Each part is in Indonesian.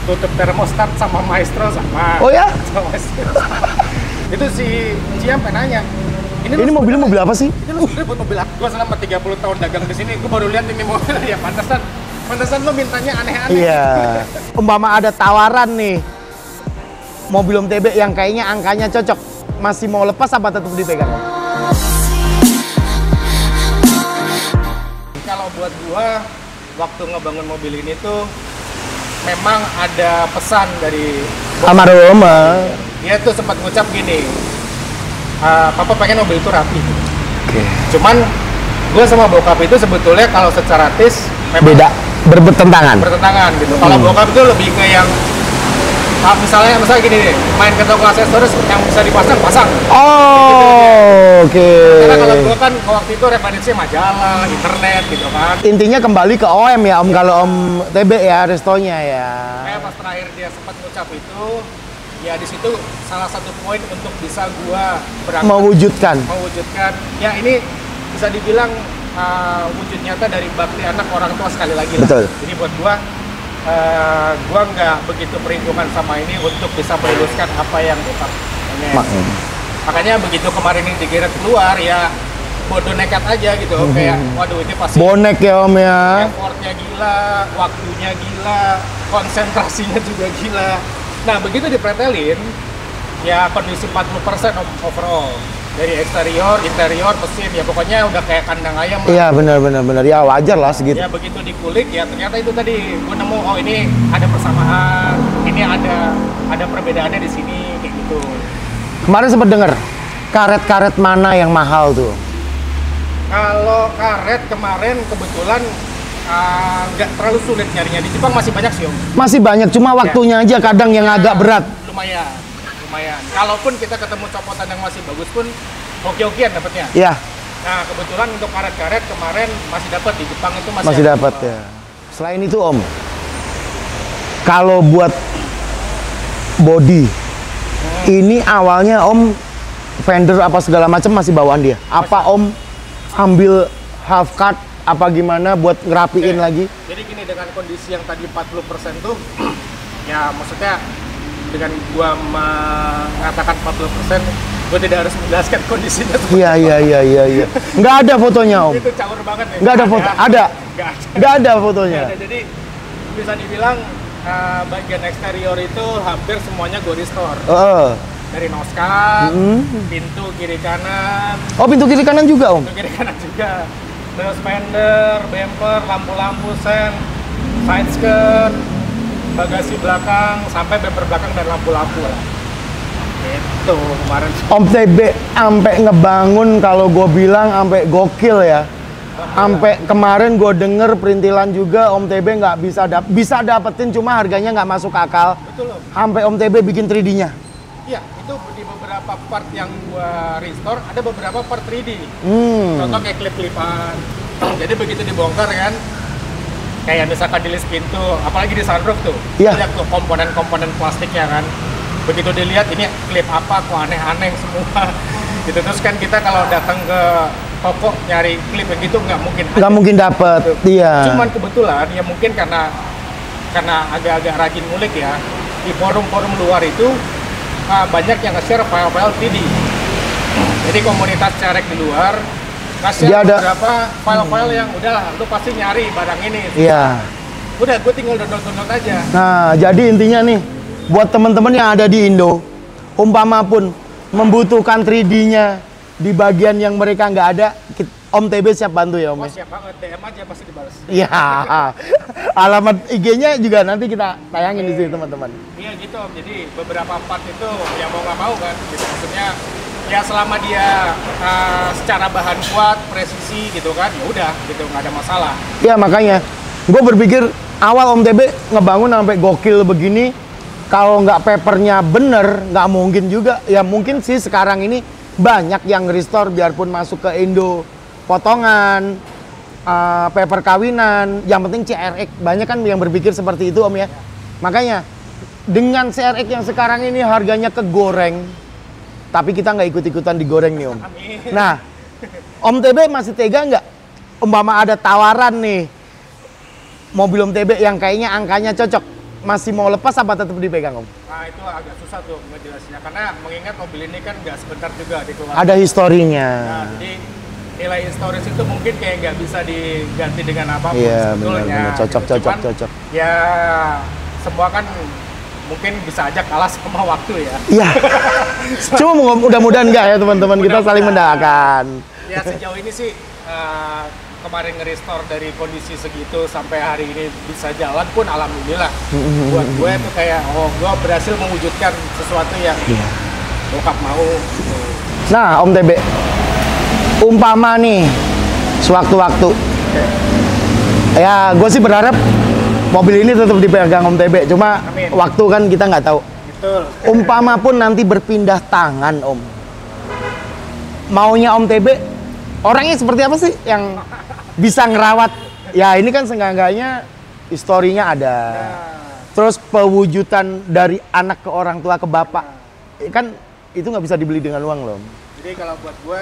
tutup termostat sama Maestro sama. Oh ya? Sama Maestro. Itu si Ciam nanya. Ini mobilnya mobil apa sih? Ini lu sebenernya buat mobil apa? Gua selama 30 tahun dagang di sini, gua baru lihat ini mobil. Ya pantesan lu mintanya aneh-aneh. Iya. Umpama ada tawaran nih, mobil OMTB yang kayaknya angkanya cocok, masih mau lepas apa tetap dipegang? Kalau buat gua, waktu ngebangun mobil ini tuh memang ada pesan dari Almarhum. dia tuh sempat ngucap gini, papa pengen mobil itu rapi. Oke. Cuman gue sama bokap itu sebetulnya kalau secara tis Beda, bertentangan. gitu. Kalau bokap itu lebih ke yang misalnya gini deh, main ke toko aksesoris yang bisa pasang. Oh, oke. Karena kalau gue kan waktu itu referensi majalah, internet gitu kan. Intinya kembali ke OM ya Om, kalau Om TB ya, restonya ya. Kayak pas terakhir dia sempat ngucap itu, ya di situ salah satu poin untuk bisa gua berangkat Mewujudkan. Ya ini bisa dibilang wujud nyata dari bakti anak orang tua sekali lagi lah. Betul. Jadi buat gua nggak begitu perhitungan sama ini untuk bisa meluluskan apa yang kita pengen. Makanya begitu kemarin ini digiret keluar ya bodoh nekat aja gitu. Kayak waduh ini pasti Bonek ya Om ya. effortnya gila, waktunya gila, konsentrasinya juga gila. Nah, begitu dipretelin, ya kondisi 40% overall. Dari eksterior, interior, mesin, ya pokoknya udah kayak kandang ayam lah. Iya benar. Ya wajar lah segitu. Ya begitu dikulik, ya ternyata itu tadi gue nemu, oh ini ada persamaan, ini ada perbedaannya di sini, kayak gitu. Kemarin sempat dengar karet-karet mana yang mahal tuh? Kalau karet kemarin kebetulan nggak terlalu sulit nyarinya. Di Jepang masih banyak sih Om. Masih banyak, cuma waktunya aja kadang yang agak berat. Lumayan. Kalaupun kita ketemu copotan yang masih bagus pun oke-okean dapatnya. Iya. Nah kebetulan untuk karet-karet kemarin masih dapat di Jepang itu Masih dapat ya. Selain itu Om, kalau buat body, ini awalnya Om vendor apa segala macam masih bawaan dia? Apa Om ambil half cut apa gimana buat ngerapiin lagi? Jadi gini, dengan kondisi yang tadi 40% tuh ya maksudnya dengan gua mengatakan 40%, gua tidak harus menjelaskan kondisinya. Iya. Nggak ada fotonya Om. Itu caur banget ya. Nggak ada foto. Ada. Nggak ada fotonya. Nggak ada. Jadi bisa dibilang bagian eksterior itu hampir semuanya gua restore. Dari noskat, pintu kiri kanan. Oh, pintu kiri kanan juga Om? Pintu kiri kanan juga. Terus fender, bumper, lampu-lampu sen, side skirt, bagasi belakang, sampai bumper belakang dan lampu-lampu lah. Itu kemarin. Om TB sampai ngebangun, kalau gue bilang sampai gokil ya. Sampai kemarin gue denger perintilan juga Om TB nggak bisa dapetin, cuma harganya nggak masuk akal. Betul loh. Sampai Om TB bikin 3D-nya. Iya, itu di beberapa part yang gua restore ada beberapa part 3D. Contoh kayak klip-klipan. Jadi begitu dibongkar kan, kayak misalkan di list pintu, apalagi di sunroof tuh, lihat tuh komponen-komponen plastiknya kan. Begitu dilihat ini klip apa, kok aneh-aneh semua. Gitu. Terus kan kita kalau datang ke toko nyari klip yang gitu nggak mungkin dapet. Iya. Cuman kebetulan ya mungkin karena agak-agak rajin ngulik ya, di forum-forum luar itu banyak yang nge-share file-file 3D. Jadi komunitas cerek di luar nge-share beberapa file-file yang udahlah, lu pasti nyari barang ini. Iya. Udah, gue tinggal download aja. Nah, jadi intinya nih, buat teman-teman yang ada di Indo, umpama pun membutuhkan 3D-nya di bagian yang mereka nggak ada, Om TB siap bantu ya Om? Oh, siap banget, DM aja pasti dibalas. Iya. Alamat IG-nya juga nanti kita tayangin di sini teman-teman. Iya gitu Om, jadi beberapa part itu yang mau nggak mau kan, gitu. Maksudnya ya selama dia secara bahan kuat, presisi gitu kan, ya udah gitu, nggak ada masalah. Iya makanya, gue berpikir awal Om TB ngebangun sampai gokil begini, kalau nggak papernya bener, nggak mungkin juga. Ya mungkin sih sekarang ini banyak yang restore biarpun masuk ke Indo potongan, paper kawinan, yang penting CRX. Banyak kan yang berpikir seperti itu Om ya. Makanya dengan CRX yang sekarang ini harganya kegoreng, tapi kita nggak ikut-ikutan digoreng nih Om. Amin. Nah, Om TB masih tega nggak? Umpama ada tawaran nih, mobil Om TB yang kayaknya angkanya cocok, masih mau lepas apa tetap dipegang Om? Nah itu agak susah tuh ngejelasinnya, karena mengingat mobil ini kan nggak sebentar juga dikeluarkan. Ada historinya. Nah, jadi nilai historis itu mungkin kayak nggak bisa diganti dengan apapun Iya, sebetulnya. benar. Cocok, gitu. cocok, Cuman, cocok. Ya semua kan mungkin bisa aja kalah sama waktu ya. Iya. Cuma mudah-mudahan enggak ya teman-teman, kita saling mendoakan. Ya sejauh ini sih kemarin nge-restore dari kondisi segitu sampai hari ini bisa jalan pun alhamdulillah. Buat gue itu kayak gue berhasil mewujudkan sesuatu yang bokap mau. Gitu. Nah Om TB, umpama nih sewaktu-waktu, ya gue sih berharap mobil ini tetap dipegang Om TB. Cuma Amin. waktu kan kita nggak tahu. Betul. Umpama pun nanti berpindah tangan Om, maunya Om TB orangnya seperti apa sih yang bisa ngerawat? Ya ini kan seenggak-enggaknya historinya ada. Terus pewujudan dari anak ke orang tua ke bapak, kan itu nggak bisa dibeli dengan uang loh. Jadi kalau buat gue,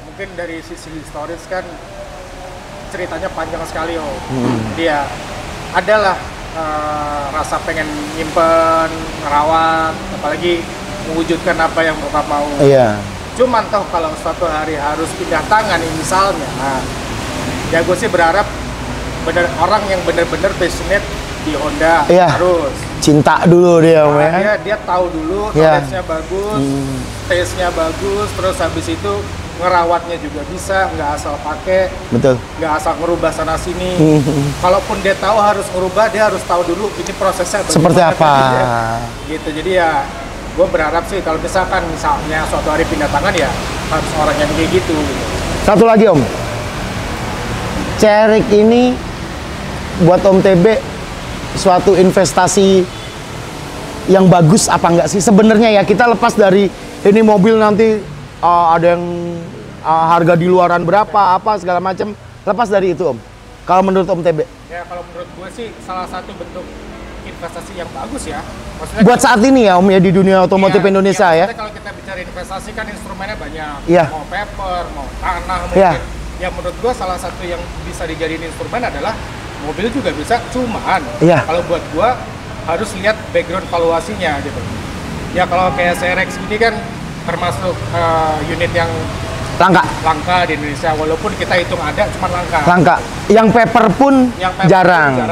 mungkin dari sisi historis kan ceritanya panjang sekali Dia adalah rasa pengen nyimpen, ngerawat, apalagi mewujudkan apa yang bokap mau. Iya. Cuman toh kalau suatu hari harus pindah tangan misalnya, ya gue sih berharap orang yang bener-bener passionate di Honda harus cinta dulu dia Om ya. Dia tahu dulu toleransinya bagus, taste-nya bagus, terus habis itu ngerawatnya juga bisa, nggak asal pakai, betul, nggak asal ngerubah sana sini. Kalaupun dia tahu harus ngerubah, dia harus tahu dulu ini prosesnya seperti apa. Gitu. Jadi ya gue berharap sih kalau misalnya suatu hari pindah tangan ya harus orang yang kayak gitu. Satu lagi Om, Cerik ini buat Om TB suatu investasi yang bagus apa enggak sih sebenarnya ya? Kita lepas dari ini mobil nanti ada yang harga di luaran berapa apa segala macam, lepas dari itu Om, kalau menurut Om TB? Ya kalau menurut gue sih salah satu bentuk investasi yang bagus ya. Maksudnya buat saat ini ya Om ya, di dunia otomotif Indonesia ya. Kalau kita bicara investasi kan instrumennya banyak, mau paper, mau tanah mungkin. Ya menurut gua salah satu yang bisa dijadiin instrumen adalah mobil juga bisa, cuman kalau buat gua harus lihat background valuasinya gitu. Ya kalau kayak CRX ini kan termasuk unit yang langka di Indonesia, walaupun kita hitung ada, cuman langka. Yang paper pun jarang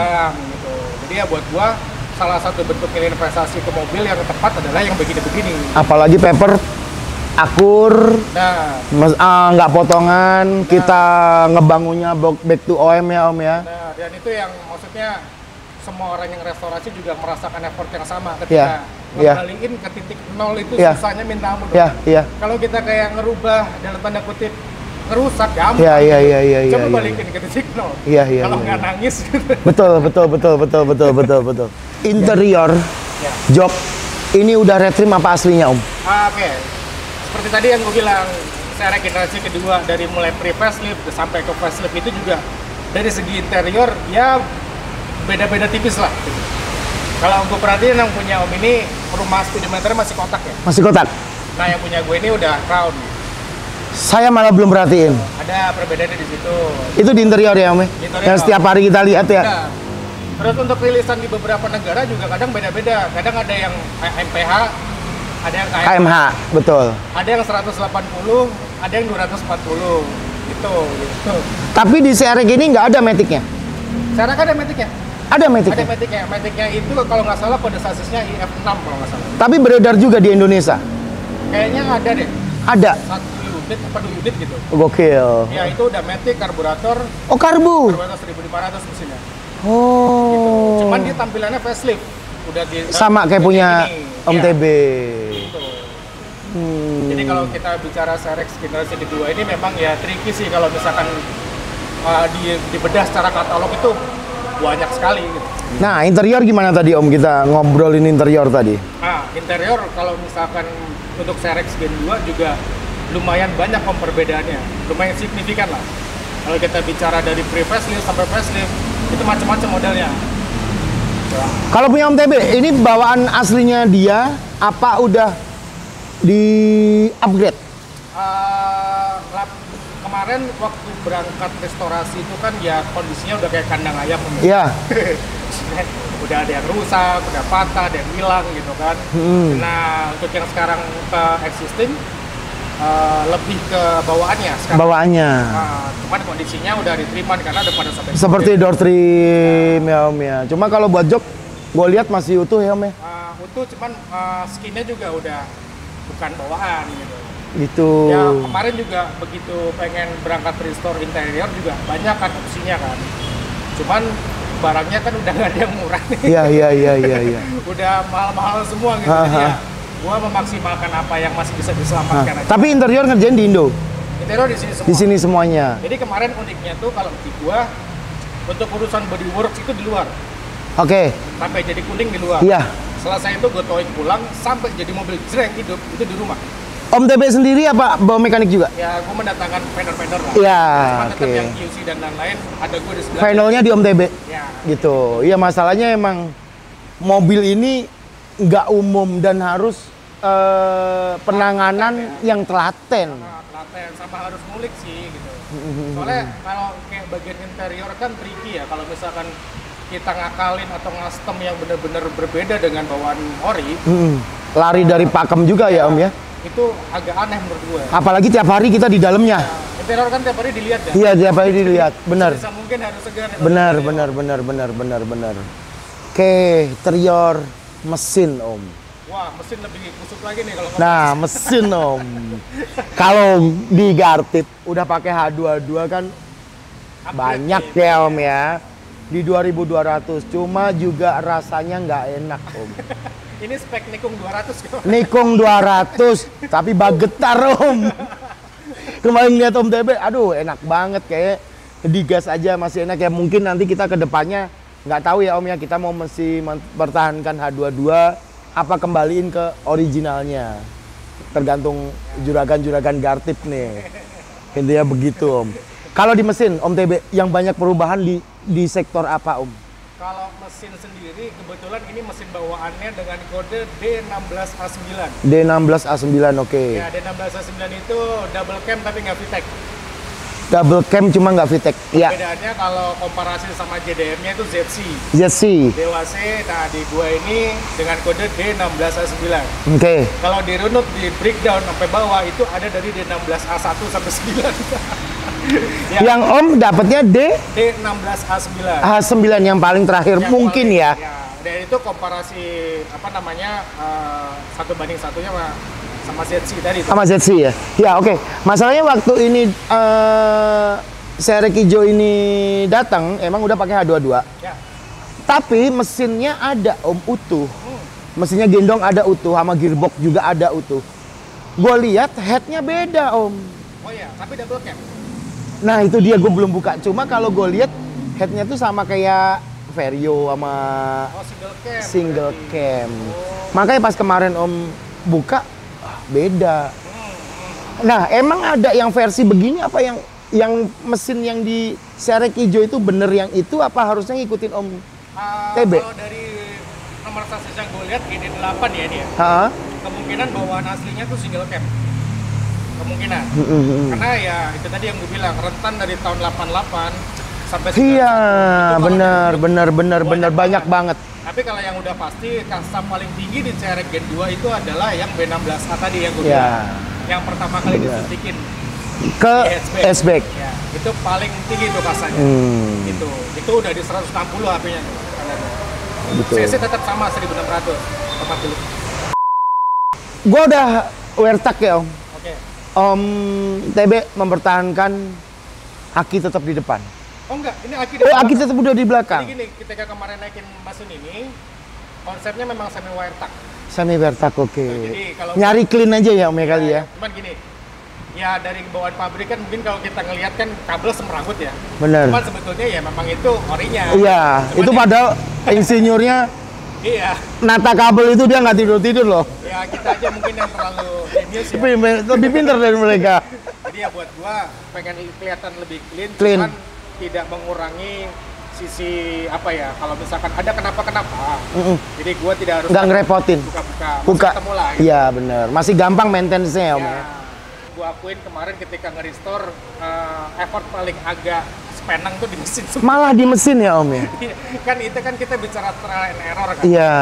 gitu. Jadi ya buat gua salah satu bentuk investasi ke mobil yang tepat adalah yang begini-begini. Apalagi paper akur, nggak potongan, kita ngebangunnya back to OM ya Om ya. Nah, dan itu yang maksudnya semua orang yang restorasi juga merasakan effort yang sama ketika ngembaliin ke titik nol itu susahnya minta ampun. Kalau kita kayak ngerubah dalam tanda kutip ngerusak gampang. Coba balikin ke titik nol. Kalau nggak nangis. Betul. Interior jok ini udah retrim apa aslinya Om? Oke. Seperti tadi yang gue bilang, secara generasi kedua dari mulai pre-facelift sampai ke facelift itu juga dari segi interior ya beda-beda tipis lah. Kalau gue perhatiin yang punya Om ini rumah speedometernya masih kotak ya? Masih kotak. Nah yang punya gue ini udah crown. Saya malah belum perhatiin. Ada perbedaannya di situ. Itu di interior ya Om? Yang setiap hari kita lihat ya? Nah, terus untuk rilisan di beberapa negara juga kadang beda-beda. Kadang ada yang MPH, ada yang KMH, betul. Ada yang 180, ada yang 240, gitu. Tapi di CRX ini nggak ada matic-nya? CRX ada matic-nya. Ada matic-nya? Ada matic-nya. Matic-nya itu kalau nggak salah kode sasisnya IF6 kalau nggak salah. Tapi beredar juga di Indonesia? Kayaknya ada deh. Ada? Satu unit, apa 2 unit gitu. Gokil. Ya itu udah matic, karburator. Oh karbu? Karburator 1500 mesinnya. Oh. Gitu. Cuman dia tampilannya facelift. Udah sama kayak punya Om TB. Gitu. Jadi kalau kita bicara CRX generasi kedua ini memang ya tricky sih kalau misalkan dibedah secara katalog itu banyak sekali. Gitu. Nah interior gimana tadi Om, kita ngobrolin interior tadi? Nah interior kalau misalkan untuk CRX Gen 2 juga lumayan banyak Om perbedaannya, lumayan signifikan lah. Kalau kita bicara dari pre-facelift sampai facelift itu macam-macam modelnya. Kalau punya Om TB, ini bawaan aslinya dia apa udah di upgrade? Kemarin waktu berangkat restorasi itu kan ya kondisinya udah kayak kandang ayam. Iya. udah ada yang rusak, udah patah, ada yang hilang gitu kan. Nah untuk yang sekarang ke existing lebih ke bawaannya sekarang. Bawaannya. Cuman kondisinya udah diterima karena ada pada sampai Seperti door trim ya Om ya. Cuma kalau buat jok, gue lihat masih utuh ya Om ya. Utuh, cuman skinnya juga udah bukan bawaan gitu. Gitu. Ya kemarin juga begitu pengen berangkat restore interior juga banyak kan opsinya kan. Cuman barangnya kan udah nggak ada yang murah nih. Iya. Udah mahal-mahal semua gitu. Jadi ya gua memaksimalkan apa yang masih bisa diselamatkan aja. Tapi interior ngerjain di Indo? Interior di sini semua. Di sini semuanya. Jadi kemarin uniknya tuh kalau di gua untuk urusan bodyworks itu di luar. Oke. Sampai jadi kuning di luar. Iya. Selesai itu gue towing pulang sampai jadi mobil jreng hidup itu di rumah. Om TB sendiri apa bawa mekanik juga? Ya, gue mendatangkan vendor-vendor lah. Iya, Cuma tetap oke. yang QC dan lain-lain ada gue di sebelah. Finalnya di Om TB? Ya. Gitu. Iya, masalahnya emang mobil ini nggak umum dan harus penanganan yang telaten. Telaten sama harus ngulik sih gitu. Soalnya kalau kayak bagian interior kan tricky ya. Kalau misalkan kita ngakalin atau custom yang benar-benar berbeda dengan bawaan ori, Lari dari pakem juga ya Om ya? itu agak aneh menurut gue. Apalagi tiap hari kita di dalamnya. Interior kan tiap hari dilihat ya. Iya, tiap hari dilihat. Benar. Bisa mungkin harus segar. Benar. Oke, interior mesin Om. Wah, mesin lebih kusut lagi nih kalau Nah, mesin Om. Kalau di Gartip udah pakai H22 kan banyak ya Om ya. Di 2200, cuma juga rasanya nggak enak Om. Ini spek Nikung 200 kok. Nikung 200, tapi bagetar Om. Kemarin lihat Om TB, aduh enak banget kayak digas aja masih enak ya. Mungkin nanti kita ke depannya nggak tahu ya Om ya, kita mau mesti mempertahankan H22 apa kembaliin ke originalnya. Tergantung juragan-juragan Gartip nih. Intinya begitu Om. Kalau di mesin Om TB yang banyak perubahan di sektor apa Om? Kalau mesin sendiri kebetulan ini mesin bawaannya dengan kode D16A9. D16A9, oke. Ya, D16A9 itu double cam tapi nggak VTEC. Double cam cuma nggak VTEC. Ya. Bedanya kalau komparasi sama JDM-nya itu ZC. ZC. Dewa C, nah di gua ini dengan kode D16A9. Oke. Kalau dirunut di breakdown sampai bawah itu ada dari D16A1 sampai 9. Ya, Yang Om dapatnya D16A9. A9 yang paling terakhir Yang mungkin paling- ya. Dan itu komparasi apa namanya 1:1 sama ZC tadi. Sama ZC ya. Ya oke. Masalahnya waktu ini Cherokee Joe ini datang emang udah pakai H22. Ya. Tapi mesinnya ada Om utuh. Mesinnya gendong ada utuh, sama gearbox juga ada utuh. Gue lihat headnya beda Om. Oh ya, tapi double cam. Nah itu dia gue belum buka. Cuma kalau gue lihat headnya tuh sama kayak Vario sama Oh, single cam. single berarti. cam. Makanya pas kemarin Om buka beda. Nah emang ada yang versi begini apa yang mesin yang di Cherokee Joe itu bener yang itu apa harusnya ngikutin Om TB? Kalau dari nomor sasis yang gue lihat GD8 ya ini ya. Ha? Kemungkinan bawaan aslinya tuh single cam. Kemungkinan. Karena ya itu tadi yang gue bilang rentan dari tahun 88 sampai Iya, 91. Itu kalau bener banyak banget. Tapi kalau yang udah pasti custom paling tinggi di Cherokee Gen 2 itu adalah yang B16A tadi yang gue Ya. bilang. Yang pertama kali disuntikin Ke di hatchback. hatchback. Ya, itu paling tinggi tuh kasanya. Itu udah di 160 HP-nya. Betul. CC tetap sama 1600 tempat dulu. Gua udah wertak ya Om. Oke. Om TB mempertahankan aki tetap di depan. Oh enggak, ini Aki Oh, aki tetap udah di Jadi belakang. gini, ketika kemarin naikin mesin ini, konsepnya memang semi wire tuck. Semi wertak oke. Jadi kalau Nyari clean aja ya Om ya kali ya. Cuman gini, ya dari bawaan pabrik kan mungkin kalau kita ngelihat kan kabel semeragut ya. Bener. Cuman sebetulnya ya memang itu orinya. Iya, Cuman itu ya- padahal insinyurnya Iya, nata kabel itu dia nggak tidur loh. ya kita aja mungkin yang terlalu genius ya. Lebih pintar dari mereka. Jadi ya buat gua pengen kelihatan lebih clean, Clean. cuman tidak mengurangi sisi apa ya, kalau misalkan ada kenapa-kenapa. Jadi gua tidak harus Nggak ngerepotin. buka-buka, Buka. masih ketemu lah. Gitu. Iya bener. Masih gampang maintenance-nya ya Om Ya, ya. gua akuin kemarin ketika nge-restore effort paling agak penang tuh di mesin semua. Malah di mesin ya Om ya? Kan itu kan kita bicara trial and error kan. Iya.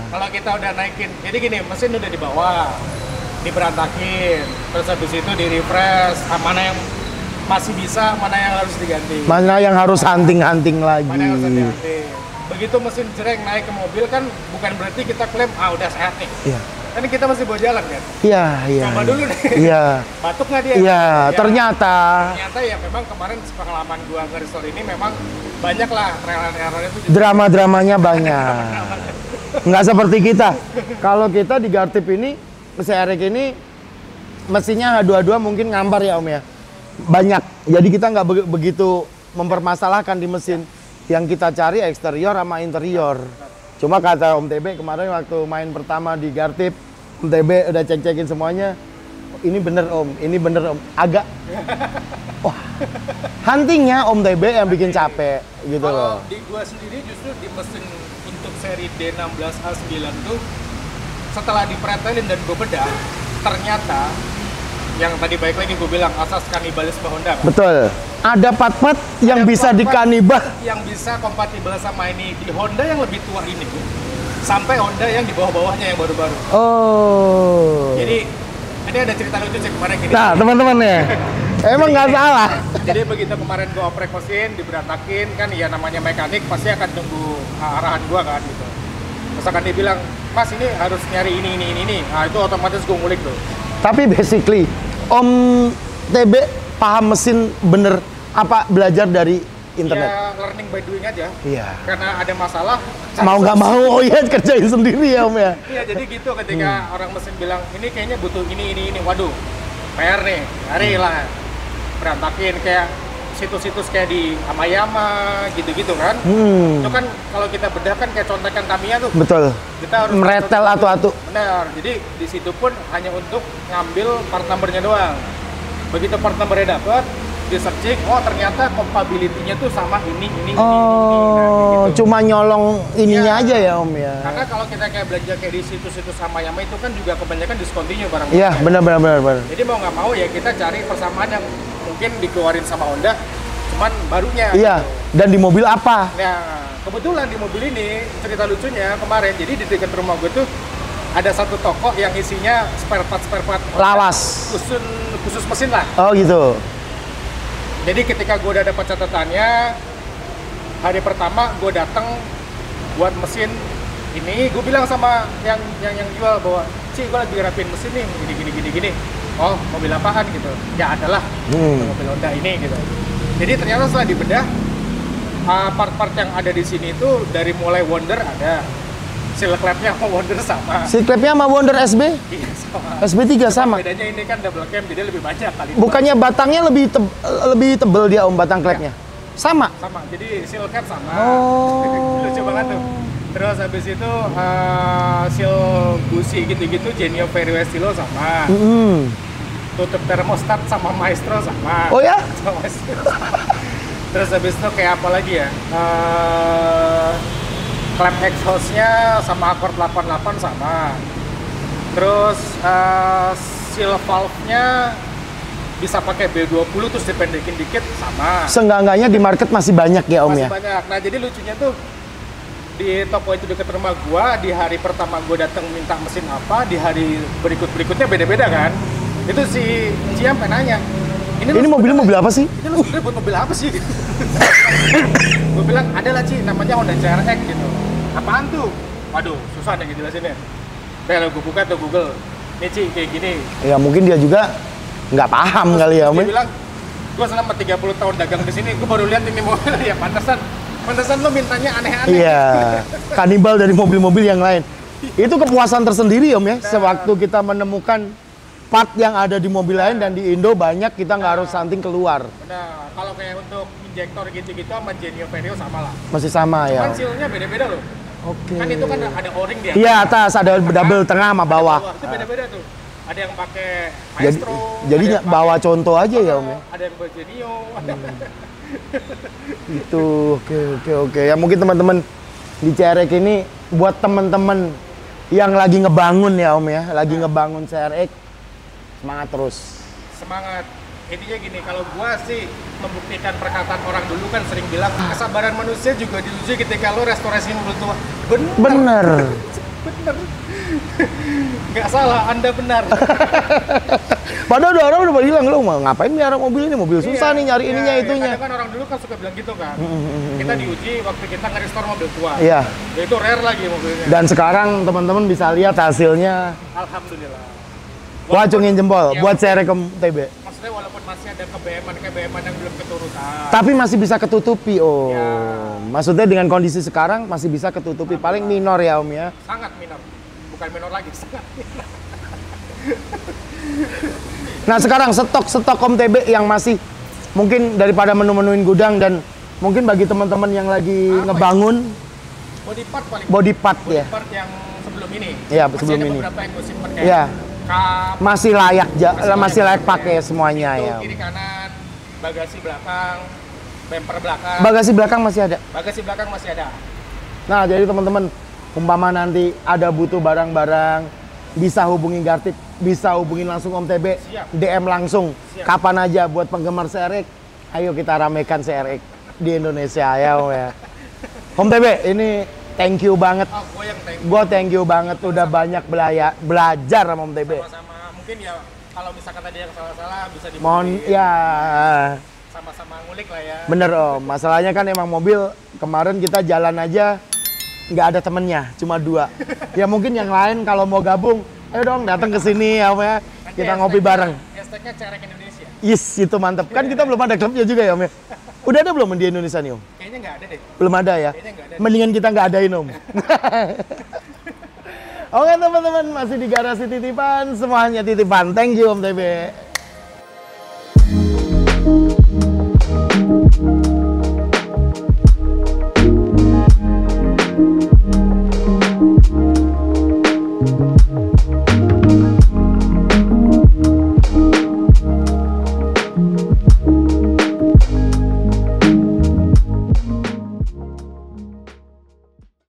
Kalau kita udah naikin, jadi gini, mesin udah di bawah, diberantakin, terus habis itu di refresh, mana yang masih bisa, mana yang harus diganti. Mana yang harus hunting-hunting lagi. Mana yang harus diganti. Begitu mesin jreng naik ke mobil kan bukan berarti kita klaim udah sehat nih. Iya. Kan kita masih bawa jalan kan. Iya, iya. Coba dulu nih. Iya. Batuk nggak dia? Iya, Ya, ternyata ya memang kemarin pengalaman gua nge-restore ini memang banyak lah trial and error-nya itu. drama-dramanya banyak. Nggak seperti kita. Kalau kita di Gartip ini, CRX ini mesinnya H22 mungkin ngampar ya Om ya. Banyak. Jadi kita nggak begitu mempermasalahkan di mesin. Yang kita cari eksterior sama interior. Cuma kata Om TB kemarin waktu main pertama di Gartip, Om TB udah cek-cekin semuanya. Ini bener Om, ini bener Om. Agak wah. Huntingnya Om TB yang bikin capek gitu Kalau loh. di gua sendiri justru di mesin untuk seri D16A9 tuh setelah dipretelin dan gua bedah, ternyata yang tadi baik lagi gue bilang asas kanibalisme Honda kan? Betul. Ada part-part yang Ada bisa part-part dikanibah. yang bisa kompatibel sama ini di Honda yang lebih tua ini sampai Honda yang di bawah-bawahnya yang baru-baru. Oh. Jadi ini ada cerita lucu sih kemarin gini. Nah, teman-teman ya. Emang nggak salah. Jadi begitu kemarin gua oprek mesin, diberantakin kan ya namanya mekanik pasti akan tunggu arahan gua kan gitu. Terus akan dia bilang, "Mas ini harus nyari ini." Nah, itu otomatis gua ngulik tuh. Tapi basically Om TB paham mesin bener apa belajar dari internet? Ya learning by doing aja. Iya. Karena ada masalah Mau nggak mau, oh iya kerjain sendiri ya Om ya. Iya, jadi gitu ketika orang mesin bilang, ini kayaknya butuh ini. Waduh, PR nih, carilah. Berantakin kayak situs-situs kayak di Amayama gitu-gitu kan. Itu kan kalau kita bedah kan kayak contekan Tamiya tuh. Betul. Kita harus Meretel atu-atu. Benar. Jadi di situ pun hanya untuk ngambil part number-nya doang. Begitu part number-nya dapat, di searching, oh ternyata compatibility-nya tuh sama ini. Nah, Oh, gitu. cuma nyolong ininya Iya. aja ya Om ya. Karena kalau kita kayak belanja kayak di situs-situs Amayama itu kan juga kebanyakan discontinue barang. Iya, benar. Jadi mau nggak mau ya kita cari persamaan yang mungkin dikeluarin sama Honda, cuman barunya. Iya, dan di mobil apa? Nah, kebetulan di mobil ini cerita lucunya kemarin, jadi di dekat rumah gue tuh ada satu toko yang isinya spare part Honda, Lawas. khusus mesin lah. Oh gitu. Jadi ketika gue udah dapat catatannya, hari pertama gue datang buat mesin ini, gue bilang sama yang jual bahwa, "Ci, gue lagi rapiin mesin nih, gini. Oh, mobil apaan gitu? Ya adalah mobil Honda ini gitu. Jadi ternyata setelah dibedah, part-part yang ada di sini itu dari mulai Wonder ada, seal clamp-nya sama Wonder sama. Si klepnya sama Wonder SB? Iya sama. SB3 sama. Bedanya ini kan double cam jadi lebih banyak kali. Bukannya batangnya lebih tebel dia Om batang klepnya? Sama. Sama, jadi seal cap sama. Oh. Lucu banget tuh. Terus habis itu seal busi gitu-gitu Genio Fairway Stilo sama. Tutup termostat sama Maestro sama. Oh ya? Sama Maestro. Terus habis itu kayak apa lagi ya? Clamp exhaust-nya sama Accord 88 sama. Terus seal valve-nya bisa pakai B20 terus dipendekin dikit sama. Seenggak-enggaknya di market masih banyak ya Om Masih ya? banyak. Nah, jadi lucunya tuh di toko itu dekat rumah gua, di hari pertama gua datang minta mesin apa, di hari berikutnya beda-beda kan. Itu si Ciam penanya, Ini mobil apa sih? ini lu sebenarnya buat mobil apa sih? Gue bilang ada lah Ci, namanya Honda CRX gitu. Apaan tuh? Waduh, susah nih ngejelasinnya. Kalau gue buka tuh Google, nih Ci kayak gini. Ya mungkin dia juga nggak paham kali ya Om. Dia bilang, gue selama 30 tahun dagang di sini, gue baru lihat ini mobil. Ya pantesan lo mintanya aneh-aneh. Iya, kanibal dari mobil-mobil yang lain. Itu kepuasan tersendiri Om ya, sewaktu kita menemukan part yang ada di mobil lain dan di Indo banyak kita nggak harus hunting keluar. Benar, kalau kayak untuk injektor gitu-gitu sama Genio Vario sama lah. Masih sama ya. Cuman sealnya beda-beda loh. Oke. Kan itu kan ada o-ring dia. Iya atas ada double tengah sama bawah. Itu beda-beda tuh. Ada yang pakai Jadi, Maestro. jadinya ada yang bawa pakai contoh aja ya Om ya. Ada yang pakai Genio. Itu oke. Ya mungkin teman-teman di CRX ini buat teman-teman yang lagi ngebangun ya Om ya, lagi ngebangun CRX, semangat terus. Semangat. Intinya gini, kalau gua sih membuktikan perkataan orang dulu kan sering bilang kesabaran manusia juga diuji ketika lo restorasi mobil tua. Bener. Bener. Nggak salah, Anda benar. Padahal udah orang udah bilang, lo mau ngapain miara mobil ini? Mobil susah nih nyari ininya itunya. Kadang kan orang dulu kan suka bilang gitu kan. Kita diuji waktu kita nge-restore mobil tua. Iya. Ya itu rare lagi mobilnya. Dan sekarang teman-teman bisa lihat hasilnya. Alhamdulillah. Wah, acungin jempol buat saya rekom TB. Maksudnya walaupun masih ada kebeeman yang belum keturutan. Tapi masih bisa ketutupi, Om. Ya. Maksudnya dengan kondisi sekarang masih bisa ketutupi. Paling minor ya, Om ya. Sangat minor. Bukan minor lagi, sangat minor. Nah, sekarang stok Om TB yang masih mungkin daripada menu-menuin gudang dan mungkin bagi teman-teman yang lagi ngebangun Body part paling. body part ya. Body part yang sebelum ini. Iya, Masih sebelum ada ini. beberapa yang gue simpen kayak Iya. kap, Masih layak pakai semuanya pintu ya. kiri kanan, bagasi belakang, bumper belakang. Bagasi belakang masih ada. Bagasi belakang masih ada. Nah, jadi teman-teman, umpama nanti ada butuh barang-barang, bisa hubungi Gartip, bisa hubungin langsung Om TB, Siap. DM langsung. Siap. Kapan aja buat penggemar CRX, ayo kita ramekan CRX di Indonesia ya Om ya. Om TB, ini thank you banget. Oh, gue yang thank you. Gue thank you banget udah banyak belajar sama Om TB. Sama-sama. Mungkin ya kalau misalkan tadi yang salah-salah bisa Mohon dibenerin. ya. Sama-sama ngulik lah ya. Bener Om, masalahnya kan emang mobil kemarin kita jalan aja nggak ada temennya, cuma 2. Ya mungkin yang lain kalau mau gabung, ayo dong datang ke sini ya Om ya. Nanti Kita ngopi bareng. Hashtagnya CRX Indonesia. Yes, itu mantep. Kan kita belum ada klubnya juga ya Om ya. Udah ada belum di Indonesia nih Om? Kayaknya nggak ada deh. Belum ada ya? Kayaknya nggak ada. Mendingan kita nggak adain Om. Oke teman-teman, masih di garasi titipan, semuanya titipan. Thank you Om TB.